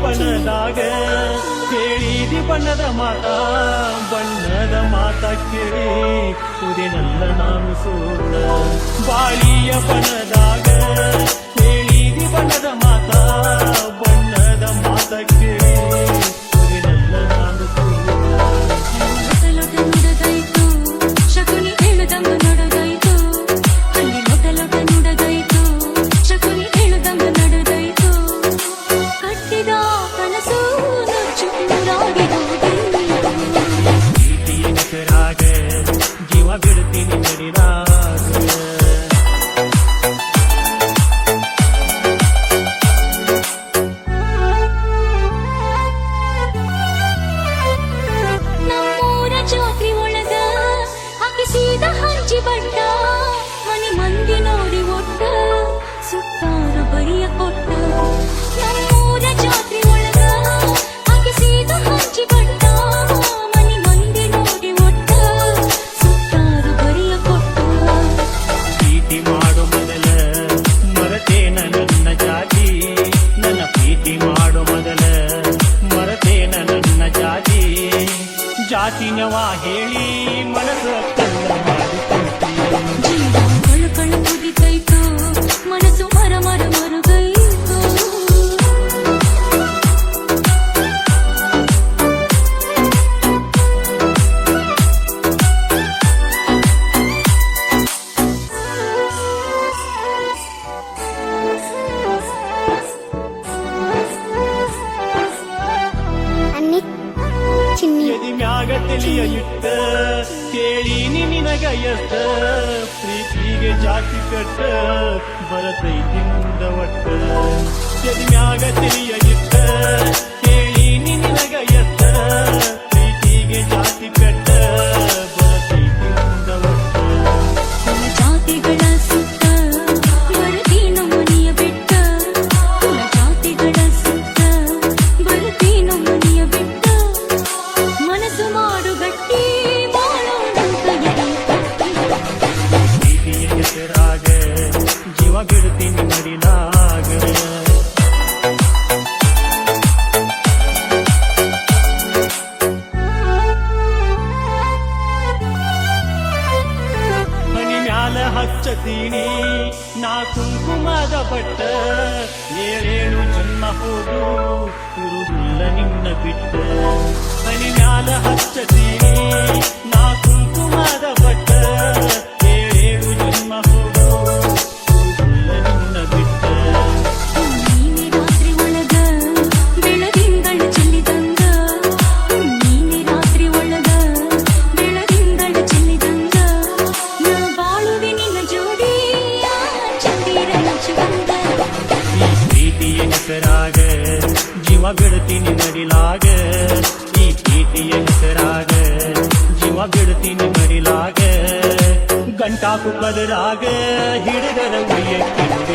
ಬಣ್ಣದಾಗ ಕೇಳಿದಿ ಬಣ್ಣದ ಮಾತ ಕೇಳಿ ಕುದಿನಲ್ಲ ನಾನು ಸೋತ ಬಾಳಿಯ ಬಣ್ಣದಾಗ ಕೇಳಿದಿ ಬಣ್ಣದ ಮಾತ ಕೇಳಿ ಕುದಿನಲ್ಲ ನಾನು ಸೋತ ಶಕುನಿ ಹೇಳುದಂಗ ನಡೆದಾಯ್ತು ಅಲ್ಲಿ ಲೊಟ ನುಡದಾಯ್ತು ಶಕುನಿ ಹೇಳುದಂಗ ನಡೆದಾಯ್ತು ಕಟ್ಟಿದ ಕನಸು ಪ್ರೀತಿಯ ಹೆಸರಾಗ ಜೀವ ಬಿಡ್ತೀನಿ ನಡಿರಾಗ ಜಾತ್ರೆ ಒಳಗ ಹಾಕಿಸಿದ ಹಂಚಿ ಬಟ್ಟ ಮನೆ ಮಂದಿ ನೋಡಿ ಒಟ್ಟ ಸುತ್ತಾರ ಬರಿಯ ಕೊಟ್ಟ ನಮ್ಮೂರ ಜಾತ್ರೆ ಒಳಗ ಹಾಕಿಸಿದ ಹಂಚಿ ಬಟ್ಟ ಮನೆ ಮಂದಿ ನೋಡಿ ಒಟ್ಟ ಸುತ್ತಾರ ಬರಿಯ ಕೊಟ್ಟ ಪ್ರೀತಿ ಮಾಡೋ ಮೊದಲ ಮರತೇನ ನನ್ನ ಜಾತಿ ನನ್ನ ಪ್ರೀತಿ ಮಾಡೋ ಮೊದಲ ಮರತೇನ ನನ್ನ ಜಾತಿನವ ಹೇಳಿ ಮನಸ್ಸ ಕಳ್ಳ ಮಾಡಿಕೊಂತೀಯ ಜೀವ ಕಳು ಕುದಿತೈತು ಮನಸ್ಸು ಮರುಗೈತು ಎದಿ ಮ್ಯಾಗ ತಿಳಿಯ ಇಟ್ಟ ಕೇಳೀನಿ ನಿನಗ ಎಷ್ಟ ಪ್ರೀತಿಗೆ ಜಾತಿ ಕಟ್ಟ ಬರತೈತಿ ಮುಂದ ಒಟ್ಟ ಎದಿ ಮ್ಯಾಗ ತಿಳಿಯ ಇಟ್ಟ ಕೇಳೀನಿ ನಿನಗ ಎಷ್ಟ ಪ್ರೀತಿಗೆ ಜಾತಿ ಕಟ್ಟ ಬರತೈತಿ ಮುಂದ ಒಟ್ಟ ಕುಲ ಜಾತಿಗಳ ಸುತ್ತ ಬರುತ್ತೀನು ಮನೆಯ ಬಿಟ್ಟ ಕುಲ ಜಾತಿಗಳ ಸುತ್ತ ಬರುತ್ತೀನು ಮನೆಯ ಬಿಟ್ಟ ಮನಸ್ಸು ಮಾಡು ಗಟ್ಟಿ ಬಾಳೋಣಂತ ಪ್ರೀತಿಯ ಹೆಸರಾಗ ಜೀವ ಬಿಡ್ತೀನಿ ಮಡಿಲಾಗ ಮನಿ ಮ್ಯಾಲ ಹಚ್ಚತೀನಿ ನಾ ಕುಂಕುಮದ ಬಟ್ಟ ಏಳೇಳು ಜನ್ಮ ಹೋದು ಇರುವುದಿಲ್ಲ ನಿನ್ನ ಬಿಟ್ಟ ಮನಿ ಮ್ಯಾಲ ಹಚ್ಚತೀನಿ ನಾ ಕುಂಕುಮದ ಬಟ್ಟ ಏಳೇಳು ಜನ್ಮ ಹೋದು ಇರುವುದಿಲ್ಲ ನಿನ್ನ ಬಿಟ್ಟ ನೀನೆ ರಾತ್ರಿ ಒಳಗ ಬೆಳದಿಂಗಳು ಚೆಲ್ಲಿದಂಗ ನೀನೆ ರಾತ್ರಿ ಒಳಗ ಬೆಳದಿಂಗಳು ಚೆಲ್ಲಿದಂಗ ನಾ ಬಾಳುವೆ ನಿನ್ನ ಜೋಡಿ ಚಂದಿರ ಚಂದ ಈ ಪ್ರೀತಿಯ ಹೆಸರಾಗ ಜೀವ ಬಿಡ್ತೀನಿ ನಡಿಲಾಗ ಈ ಪ್ರೀತಿಯ ಹೆಸರಾಗ ಜೀವ ಬಿಡ್ತೀನಿ ನಡಿಲಾಗ ಗಂಟಾಕು ಕದರಾಗ ಹಿಡಿದರ ಉಯ್ಯಕ್ಕೆ